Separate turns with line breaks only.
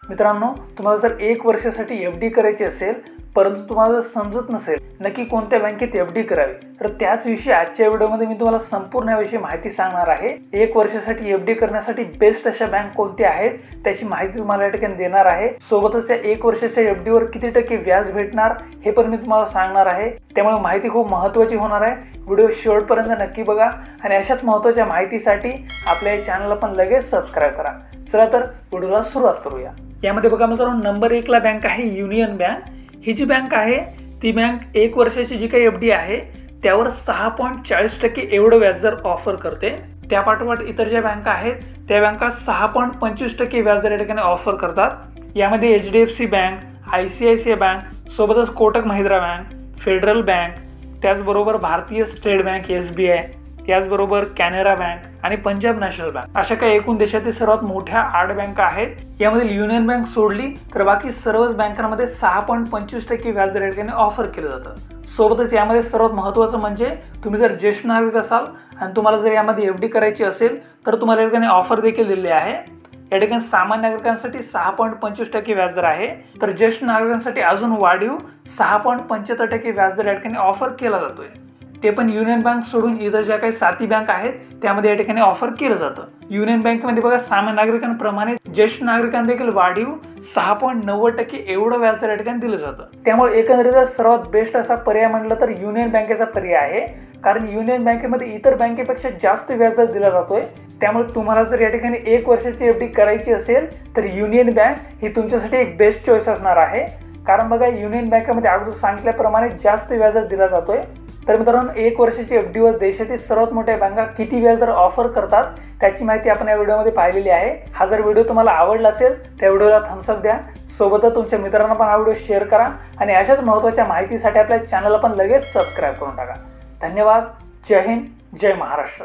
मित्रांनो, तुम्हाला जर 1 वर्षासाठी एफडी करायची असेल परंतु तुम्हाला जर समजत नसेल नक्की कोणत्या बँकेत एफडी करावी तर त्याच विषयी आजच्या व्हिडिओमध्ये मी तुम्हाला संपूर्ण याविषयी माहिती सांगणार आहे। 1 वर्षासाठी एफडी करण्यासाठी बेस्ट अशा बँक कोणत्या आहेत त्याची माहिती तुम्हाला या ठिकाणी देणार आहे। सोबतच या 1 वर्षाच्या एफडीवर किती टक्के व्याज भेटणार हे पण मी तुम्हाला सांगणार आहे। त्यामुळे माहिती खूप महत्त्वाची होणार आहे। व्हिडिओ शेवटपर्यंत नक्की बघा आणि अशाच महत्त्वाच्या माहितीसाठी आपल्या या चॅनलला पण लगेच सबस्क्राइब करा। चला तर व्हिडिओला सुरुवात करूया। यामध्ये बघा मित्रांनो, नंबर 1 ला बँक आहे युनियन बँक। ही जी बँक आहे ती बँक 1 वर्षाची जी काही एफडी आहे त्यावर 6.40% एवढं व्याजदर ऑफर करते। त्या पाठोपाठ इतर ज्या बँका आहेत त्या बँका 6.25% व्याजदर या ठिकाणी ऑफर करतात। यामध्ये HDFC बँक, ICICI बँक, सोबतच Kotak Mahindra bank, federal bank, त्याचबरोबर भारतीय स्टेट बँक SBI, त्याचबरोबर कॅनरा बँक आणि पंजाब नॅशनल बँक अशा काही एकूण देशातील सर्वात मोठ्या 8 बँका आहेत। यामध्ये युनियन बँक सोडली तर बाकी सर्वच बँकांमध्ये 6.25% व्याजदर या ठिकाणी ऑफर केलं जातं। सोबतच यामध्ये सर्वात महत्त्वाचं म्हणजे तुम्ही जर ज्येष्ठ नागरिक असाल आणि तुम्हाला जर यामध्ये एफडी करायची असेल तर तुम्हाला या ठिकाणी ऑफर देखील दिली आहे। या ठिकाणी सामान्य नागरिकांसाठी 6.25% व्याजदर आहे तर ज्येष्ठ नागरिकांसाठी अजून वाढीव 6.75% व्याजदर या ठिकाणी ऑफर केला जातोय। ते पण युनियन बँक सोडून इतर ज्या काही साथी बँक आहेत त्यामध्ये या ठिकाणी ऑफर केलं जातं। युनियन बँकेमध्ये बघा सामान्य नागरिकांप्रमाणे ज्येष्ठ नागरिकांना देखील वाढीव 6.90% एवढं व्याजदर या ठिकाणी दिलं जातं। त्यामुळे एकंदरीत सर्वात बेस्ट असा पर्याय म्हटलं तर युनियन बँकेचा पर्याय आहे, कारण युनियन बँकेमध्ये इतर बँकेपेक्षा जास्त व्याजदर दिला जातोय। त्यामुळे तुम्हाला जर या ठिकाणी 1 वर्षाची एफडी करायची असेल तर युनियन बँक ही तुमच्यासाठी एक बेस्ट चॉईस असणार आहे। कारण बघा युनियन बँकेमध्ये अगोदर सांगितल्याप्रमाणे जास्त व्याजदर दिला जातोय। तर मित्रांनो, 1 वर्षाची एफडीवर देशातील सर्वात मोठ्या बँका किती व्याजदर ऑफर करतात त्याची माहिती आपण या व्हिडिओमध्ये पाहिलेली आहे। हा जर व्हिडिओ तुम्हाला आवडला असेल त्या व्हिडिओला थम्स अप द्या, सोबतच तुमच्या मित्रांना पण हा व्हिडिओ शेअर करा आणि अशाच महत्त्वाच्या माहितीसाठी आपल्या चॅनलला पण लगेच सबस्क्राइब करून टाका। धन्यवाद। जय हिंद, जय महाराष्ट्र।